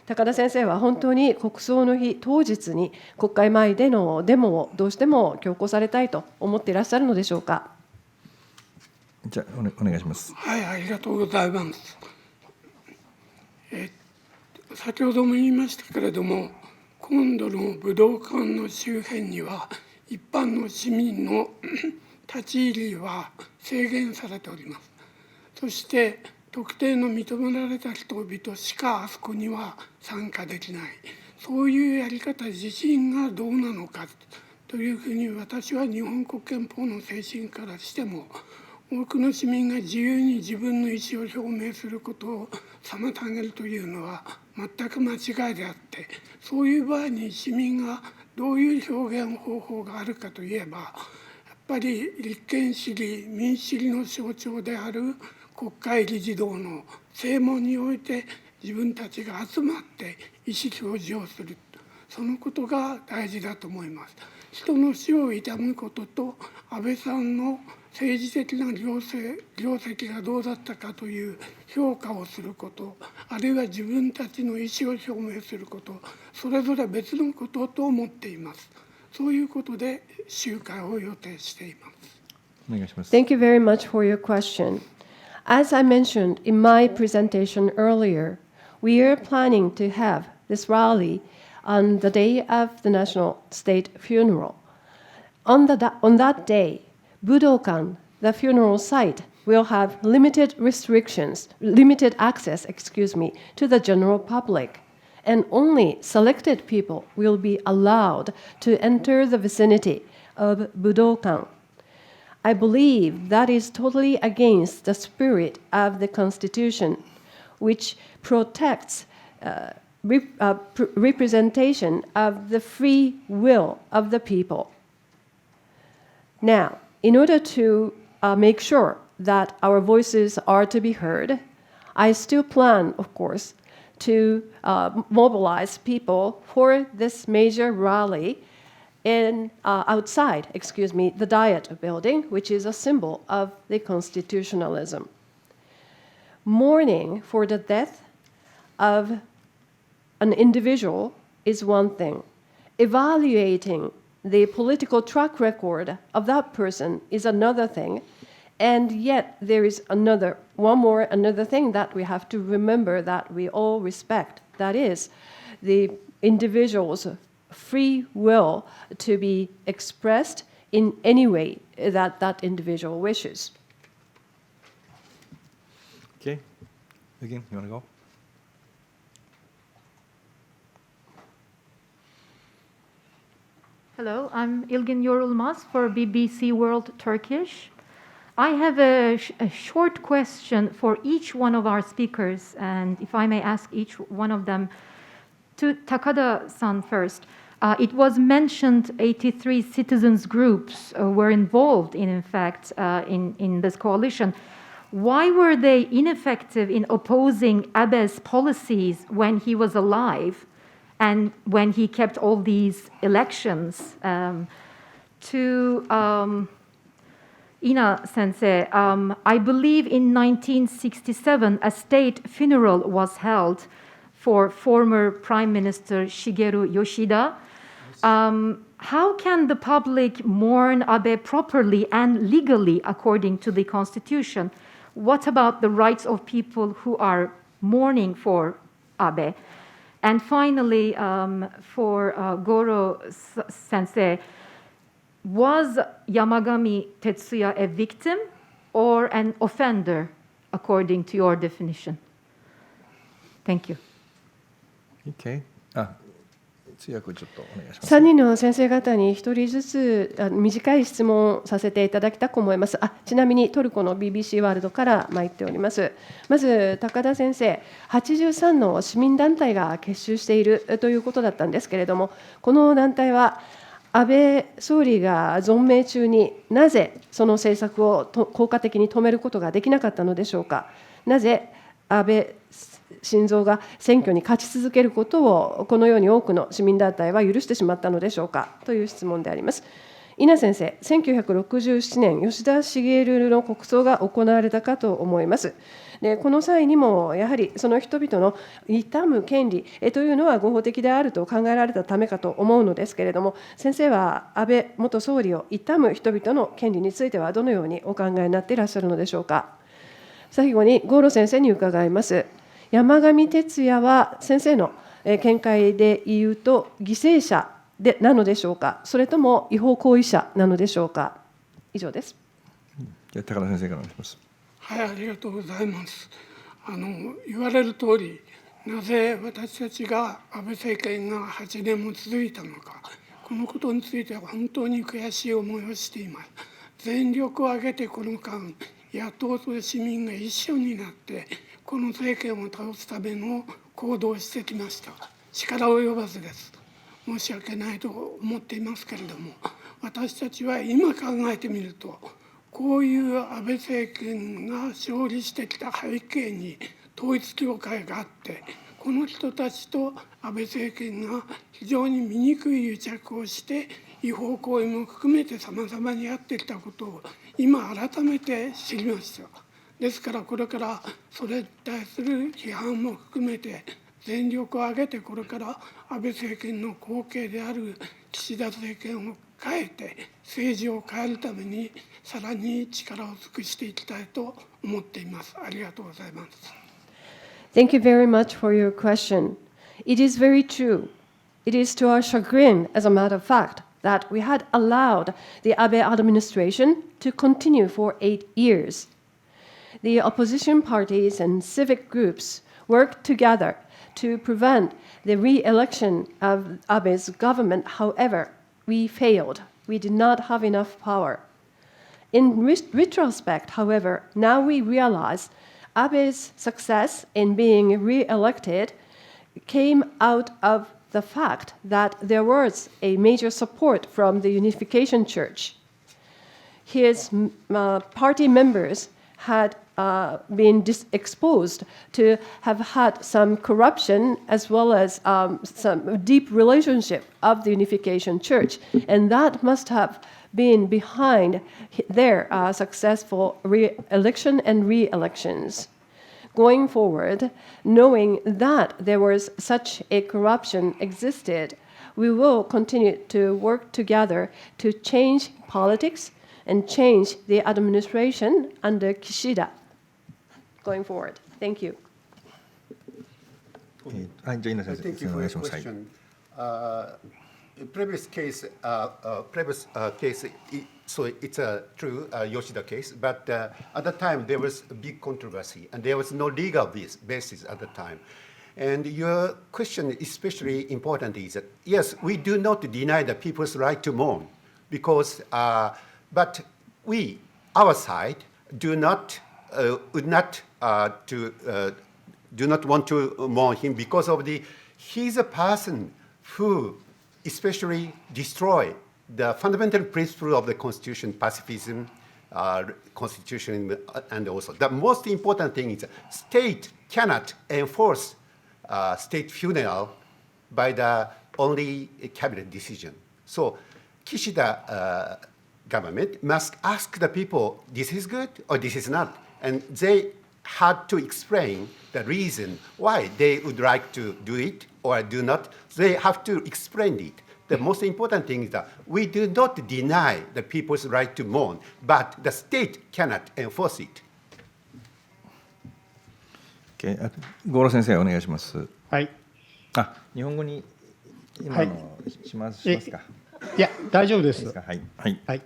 高田先生は本当に国葬の日当日に国会前でのデモをどうしても強行されたいと思っていらっしゃるのでしょうか。じゃあお願いします。はい、ありがとうございます。先ほども言いましたけれども、今度の武道館の周辺には一般の市民の立ち入りは制限されております。そして特定の認められた人々しかあそこには参加できない、そういうやり方自身がどうなのかというふうに、私は日本国憲法の精神からしても、多くの市民が自由に自分の意思を表明することを妨げるというのは全く間違いであって、そういう場合に市民がどういう表現方法があるかといえば、やっぱり立憲主義民主主義の象徴である国会議事堂の正門において自分たちが集まって意思表示をする、そのことが大事だと思います。人の死を悼むことと、安倍さんの政治的な業績がどうだったかという評価をすること、あるいは自分たちの意思を表明すること、それぞれ別のことと思っています。そういうことで集会を予定しています。お願いします。 Thank you very much for your question. As I mentioned in my presentation earlier, we are planning to have this rally on the day of the national state funeral. On that day, Budokan, the funeral site, will have limited access, to the general public, and only selected people will be allowed to enter the vicinity of Budokan. I believe that is totally against the spirit of the Constitution, which protects representation of the free will of the people. Now, in order to make sure that our voices are to be heard, I still plan, of course, to mobilize people for this major rally outside, the Diet building, which is a symbol of the constitutionalism. Mourning for the death of an individual is one thing. Evaluating the political track record of that person is another thing. And yet there is another thing that we have to remember that we all respect. That is the individual's free will to be expressed in any way that that individual wishes. Okay. Again, you want to go? Hello, I'm Ilgin Yorulmaz for BBC World Turkish. I have a short question for each one of our speakers, and if I may ask each one of them, to Takada-san first. It was mentioned 83 citizens groups were involved in fact, in this coalition. Why were they ineffective in opposing Abe's policies when he was alive and when he kept all these elections? Ina sensei, I believe in 1967 a state funeral was held for former Prime Minister Shigeru Yoshida. How can the public mourn Abe properly and legally according to the Constitution? What about the rights of people who are mourning for Abe? And finally, for Goro sensei, was Yamagami Tetsuya a victim or an offender according to your definition? Thank you. Okay. 通訳ちょっとお願いします。3人の先生方に1人ずつ短い質問をさせていただきたく思います。ちなみにトルコの BBC ワールドから参っております。まず高田先生、83の市民団体が結集しているということだったんですけれども、この団体は安倍総理が存命中になぜその政策を効果的に止めることができなかったのでしょうか。なぜ安倍晋三が選挙に勝ち続けることをこのように多くの市民団体は許してしまったのでしょうかという質問であります。稲先生、1967年吉田茂の国葬が行われたかと思います。でこの際にもやはりその人々の悼む権利というのは合法的であると考えられたためかと思うのですけれども、先生は安倍元総理を悼む人々の権利についてはどのようにお考えになっていらっしゃるのでしょうか。最後に郷路先生に伺います。山上徹也は先生の見解で言うと犠牲者なのでしょうか、それとも違法行為者なのでしょうか。以上です。高田先生からお願いします。はい、ありがとうございます。言われる通り、なぜ私たちが安倍政権が8年も続いたのか、このことについては本当に悔しい思いをしています。全力を挙げてこの間、野党と市民が一緒になってこの政権を倒すための行動をしてきました。力及ばずです。申し訳ないと思っていますけれども、私たちは今考えてみると、こういう安倍政権が勝利してきた背景に統一教会があって、この人たちと安倍政権が非常に醜い癒着をして違法行為も含めてさまざまにやってきたことを今改めて知りました。ですからこれからそれに対する批判も含めて全力を挙げてこれから安倍政権の後継である岸田政権を変えて政治を変えるためにさらに力を尽くしていきたいと思っています。ありがとうございます。Thank you very much for your question. It is very true. It is to our chagrin, as a matter of fact, that we had allowed the Abe administration to continue for 8 years. The opposition parties and civic groups worked together to prevent the re-election of Abe's government. However, we failed. We did not have enough power. In retrospect, however, now we realize Abe's success in being re-elected came out of the fact that there was a major support from the Unification Church. His party members had been exposed to have had some corruption as well as some deep relationship of the Unification Church, and that must have been behind their successful re-election and re-elections. Going forward, knowing that there was such a corruption existed, we will continue to work together to change politics and change the administration under Kishida going forward. Thank you. はい、じゃあ、稲先 Thank 生、 you お for 願 your いします。はい question. Previous case, so it's a true Yoshida case, but at the time there was a big controversy and there was no legal basis at the time. And your question is especially important is that, yes, we do not deny the people's right to mourn, because, but we, our side, do not want to mourn him because of he's a person who especially destroyed the fundamental principle of the Constitution, pacifism, Constitution, and also the most important thing is state cannot enforce state funeral by the only cabinet decision. So Kishida government must ask the people, this is good or this is not. And they had to explain the reason why they would like to do it or do not. They have to explain it. The most important thing is that we do not deny the people's right to mourn, but the state cannot enforce it. Okay. 郷路先生、お願いします。はい。日本語に今のしますか。いや、大丈夫です。はい。はい。はい。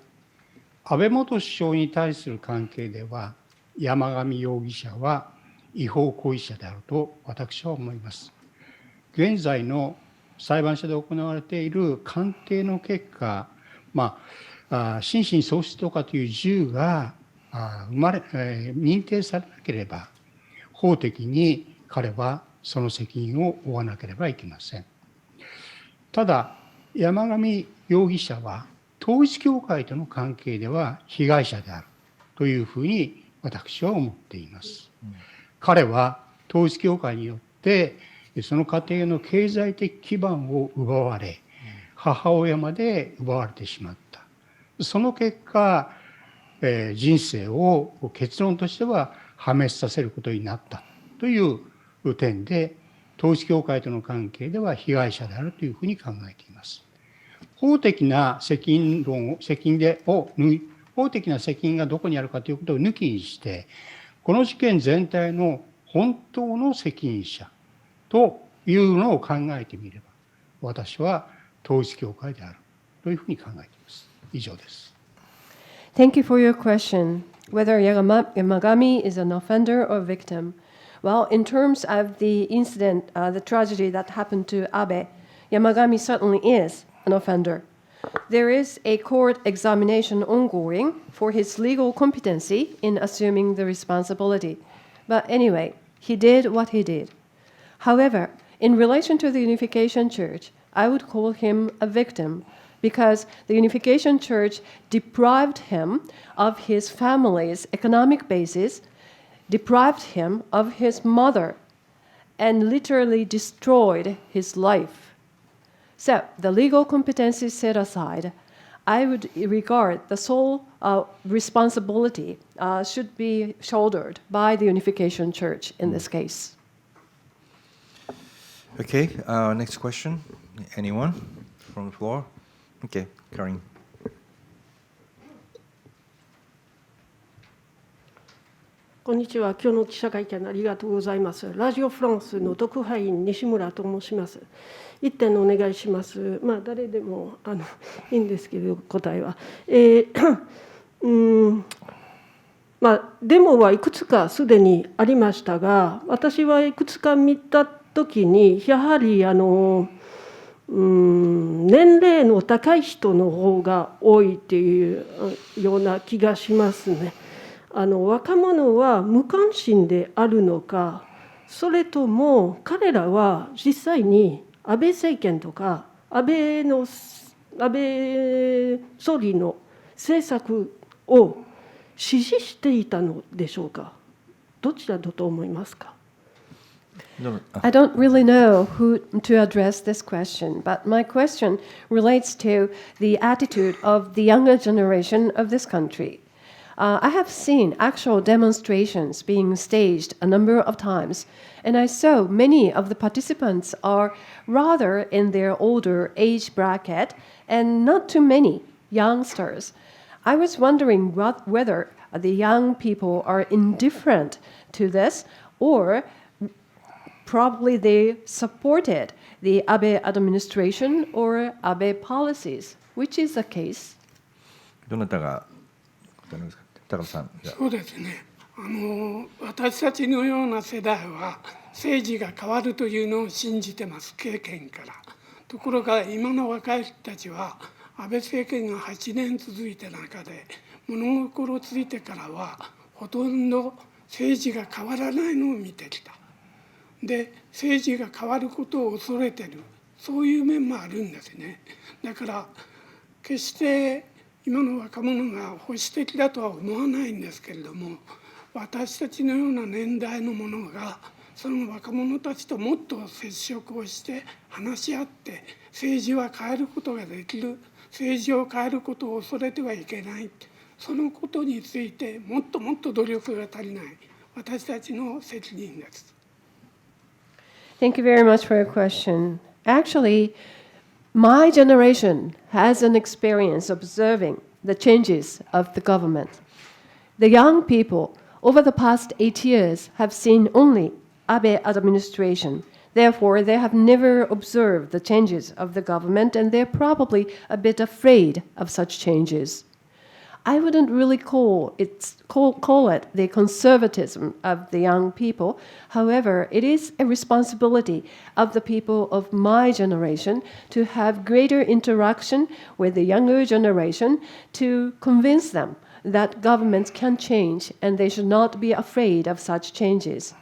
安倍元首相に対する関係では、山上容疑者は違法行為者であると私は思います。現在の裁判所で行われている鑑定の結果、心神喪失とかという銃が認定されなければ、法的に彼はその責任を負わなければいけません。ただ、山上容疑者は統一教会との関係では被害者であるというふうに私は思っています。彼は統一教会によってその家庭の経済的基盤を奪われ、母親まで奪われてしまった。その結果、人生を結論としては破滅させることになったという点で、統一教会との関係では被害者であるというふうに考えています。法的な責任がどこにあるかということを抜きにして、この事件全体の本当の責任者というのを考えてみれば、私は統一教会であるというふうに考えています。以上です。Thank you for your question. Whether Yamagami is an offender or victim. Well, in terms of the incident, the tragedy that happened to Abe, Yamagami certainly is an offender. There is a court examination ongoing for his legal competency in assuming the responsibility. But anyway, he did what he did. However, in relation to the Unification Church, I would call him a victim because the Unification Church deprived him of his family's economic basis, deprived him of his mother, and literally destroyed his life. So, the legal competency set aside, I would regard the sole responsibility should be shouldered by the Unification Church in this case. Okay, next question. Anyone from the floor? Okay, Karin. こんにちは。今日の記者会見ありがとうございます。ラジオフランスの特派員西村と申します。一点お願いします。誰でもいいんですけど、答えは。デモはいくつかすでにありましたが、私はいくつか見たときに、やはり年齢の高い人の方が多いというような気がしますね。若者は無関心であるのか、それとも彼らは実際に安倍政権とか安倍総理の政策を支持していたのでしょうか。どちらだと思いますか。I don't really know who to address this question, but my question relates to the attitude of the younger generation of this country. I have seen actual demonstrations being staged a number of times, and I saw many of the participants are rather in their older age bracket and not too many youngsters. I was wondering whether the young people are indifferent to this or probably they supported the Abe administration or Abe policies. Which is the case? どなたが答えますか。高田さん。そうですね。私たちのような世代は政治が変わるというのを信じてます、経験から。ところが今の若い人たちは安倍政権が8年続いた中で物心ついてからはほとんど政治が変わらないのを見てきた。で、政治が変わることを恐れてる、そういう面もあるんですね。だから決して今の若者が保守的だとは思わないんですけれども、私たちのような年代の者がその若者たちともっと接触をして話し合って政治は変えることができる、政治を変えることを恐れてはいけない、そのことについてもっともっと努力が足りない私たちの責任です。Thank you very much for your question. Actually, my generation has an experience observing the changes of the government. The young people over the past 8 years have seen only Abe administration. Therefore, they have never observed the changes of the government, and they're probably a bit afraid of such changes. I wouldn't really call it the conservatism of the young people. However, it is a responsibility of the people of my generation to have greater interaction with the younger generation to convince them that governments can change and they should not be afraid of such changes.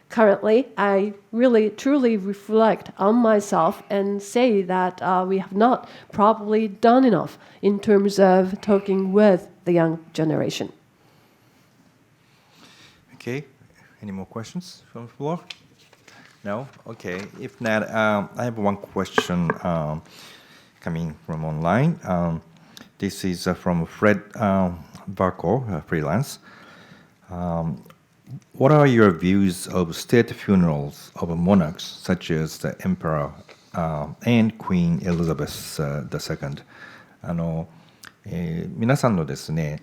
Currently, I really truly reflect on myself and say that we have not probably done enough in terms of talking with the young generation. Okay, any more questions from the floor? No? Okay, if not, I have one question coming from online. This is from Fred Barco, freelance. What are your views of state funerals of monarchs such as the Emperor and Queen Elizabeth II? 皆さんのですね、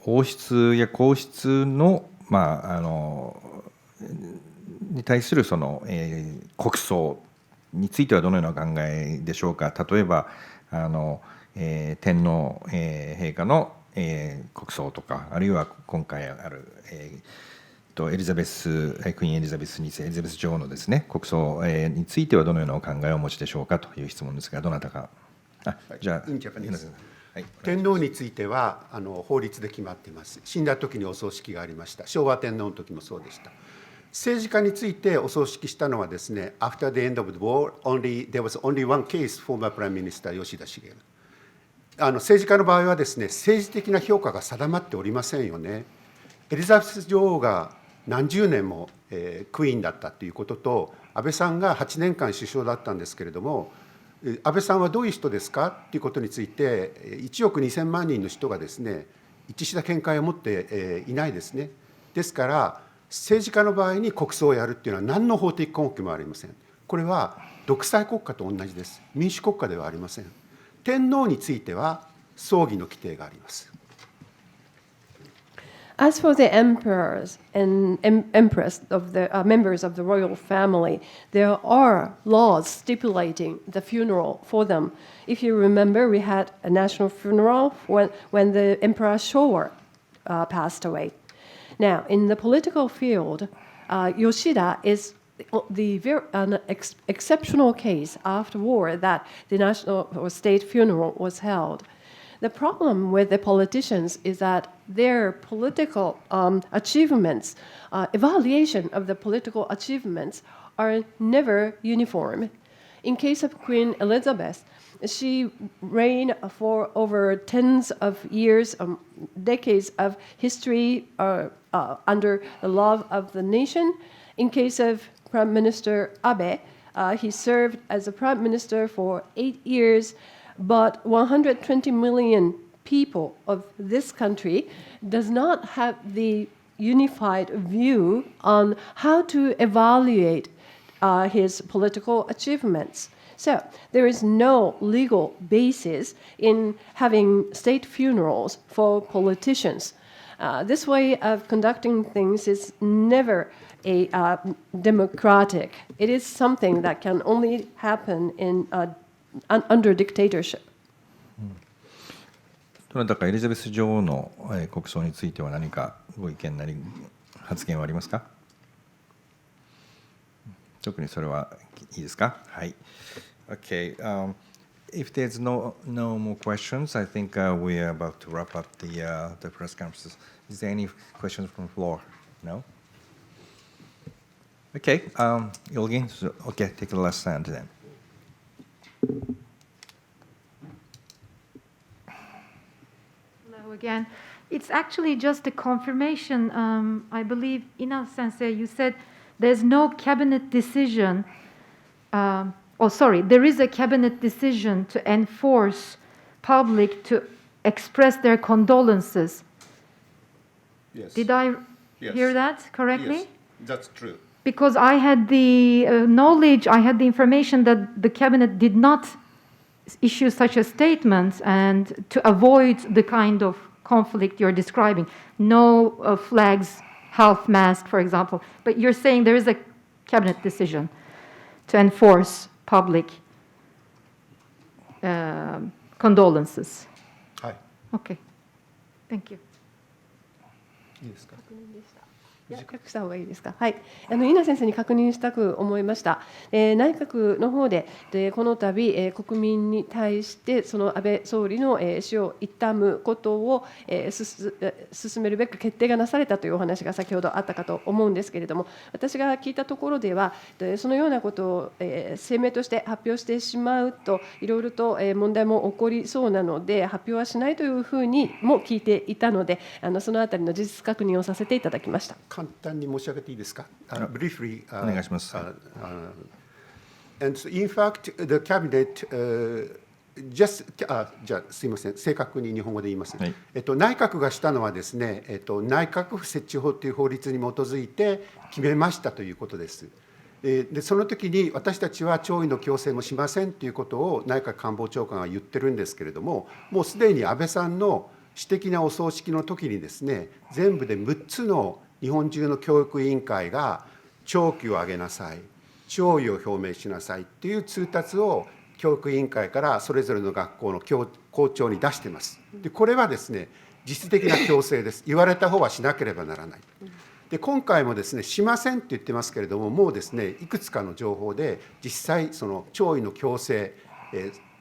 王室や皇室の、に対するその、国葬についてはどのようなお考えでしょうか。例えば天皇、陛下の国葬とか、あるいは今回ある、エリザベスクイーンエリザベス2世エリザベス女王のですね国葬、についてはどのようなお考えをお持ちでしょうかという質問ですが、どなたか。じゃあ、はい、天皇については法律で決まっています。死んだ時にお葬式がありました。昭和天皇の時もそうでした。政治家についてお葬式したのはですね、After the end of the war, there was only one case, former Prime Minister 吉田茂。政治家の場合はですね、政治的な評価が定まっておりませんよね。エリザベス女王が何十年も、クイーンだったということと、安倍さんが8年間首相だったんですけれども、安倍さんはどういう人ですかということについて、1億2000万人の人がですね、一致した見解を持って、いないですね。ですから、政治家の場合に国葬をやるというのは何の法的根拠もありません。これは独裁国家と同じです。民主国家ではありません。天皇については葬儀の規定があります。As for the emperors and empress of the members of the royal family, there are laws stipulating the funeral for them. If you remember, we had a national funeral when the Emperor Showa passed away. Now, in the political field, Yoshida is the exceptional case after war that the national or state funeral was held. The problem with the politicians is that their political achievements, evaluation of the political achievements are never uniform. In case of Queen Elizabeth, she reigned for over tens of years, decades of history under the love of the nation. In case of Prime Minister Abe, he served as a prime minister for 8 years, but 120 million people of this country does not have the unified view on how to evaluate his political achievements. So there is no legal basis in having state funerals for politicians. This way of conducting things is never a democratic. It is something that can only happen under dictatorship. どなたかエリザベス女王の国葬については何かご意見なり発言はありますか？特にそれはいいですか？はい。Okay. If there's no more questions, I think we are about to wrap up the press conference. Is there any questions from the floor? No? Okay. Ilgin, okay, take the last stand then. Hello again. It's actually just a confirmation. I believe, Ina Sensei, you said there's no cabinet decision oh, sorry, there is a cabinet decision to enforce public to express their condolences. Yes. Did I Yes. hear that correctly? Yes, that's true. Because I had the knowledge, I had the information that the cabinet did not issue such a statement, and to avoid the kind of conflict you're describing, no flags, half mast, for example. But you're saying there is a cabinet decision to enforce public condolences. はい。 Okay, thank you. いいですか。いや、隠した方がいいですか。はい、稲先生に確認したく思いました。内閣の方で、この度、国民に対してその安倍総理の死を悼むことを進めるべく決定がなされたというお話が先ほどあったかと思うんですけれども、私が聞いたところでは、そのようなことを声明として発表してしまうと、いろいろと問題も起こりそうなので、発表はしないというふうにも聞いていたので、そのあたりの事実確認をさせていただきました。簡単に申し上げていいですか。Briefly, お願いします。And so in fact, the cabinet just じゃあすいません、正確に日本語で言います。はい、内閣がしたのはですね、内閣府設置法という法律に基づいて決めましたということです。でその時に私たちは弔意の強制もしませんということを内閣官房長官は言ってるんですけれども、もうすでに安倍さんの私的なお葬式の時にですね、全部で6つの日本中の教育委員会が弔旗を上げなさい、弔意を表明しなさいっていう通達を教育委員会からそれぞれの学校の校長に出しています。でこれはですね、実質的な強制です。言われた方はしなければならない。で今回もですね、しませんって言ってますけれども、もうですね、いくつかの情報で実際その弔意の強制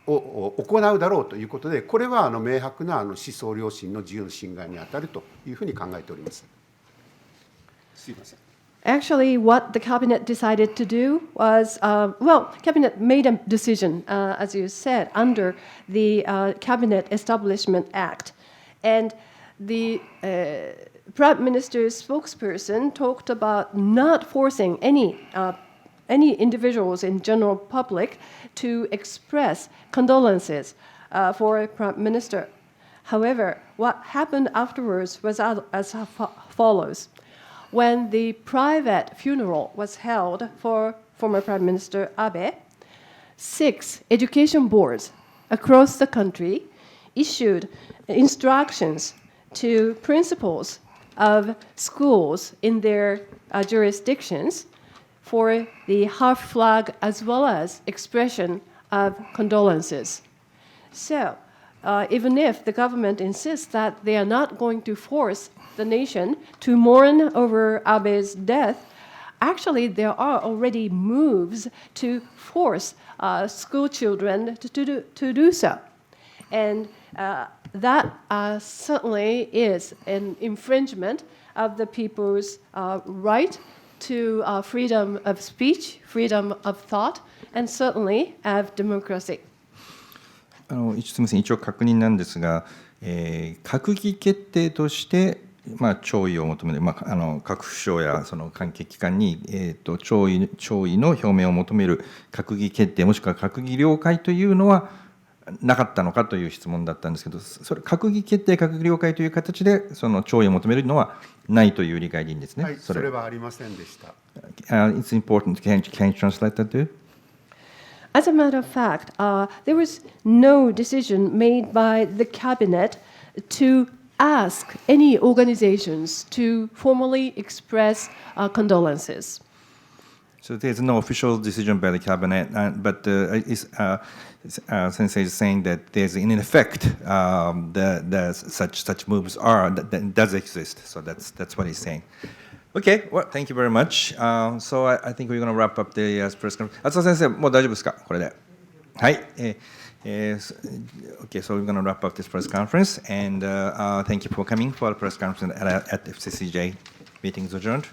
を行うだろうということで、これは明白な思想良心の自由の侵害にあたるというふうに考えております。すいません。Actually, what the cabinet decided to do was, cabinet made a decision, as you said, under the Cabinet Establishment Act. And the Prime Minister's spokesperson talked about not forcing any individuals in general public to express condolences for Prime Minister. However, what happened afterwards was as follows. When the private funeral was held for former Prime Minister Abe, 6 education boards across the country issued instructions to principals of schools in their jurisdictions for the half flag as well as expression of condolences. So, even if the government insists that they are not going to force the nation to mourn over Abe's death, actually there are already moves to force school children to do so. And that certainly is an infringement of the people's right to freedom of speech, freedom of thought, and certainly of democracy. すみません、一応確認なんですが、閣議決定として弔意を求める、各府省やその関係機関に、弔意の表明を求める閣議決定もしくは閣議了解というのはなかったのかという質問だったんですけど、それ閣議決定、閣議了解という形でその弔意を求めるのはないという理解でいいんですね。はい、それはありませんでした。It's important. Can you translate that too? As a matter of fact, there was no decision made by the cabinet to ask any organizations to formally express condolences. So there's no official decision by the cabinet, but Sensei is saying that there's in effect such moves that does exist. So that's what he's saying. Okay, well, thank you very much. So I think we're going to wrap up the press conference. 厚田先生、もう大丈夫ですか、これで。はい。Okay, so we're going to wrap up this press conference, and thank you for coming for the press conference at FCCJ. Meeting is adjourned.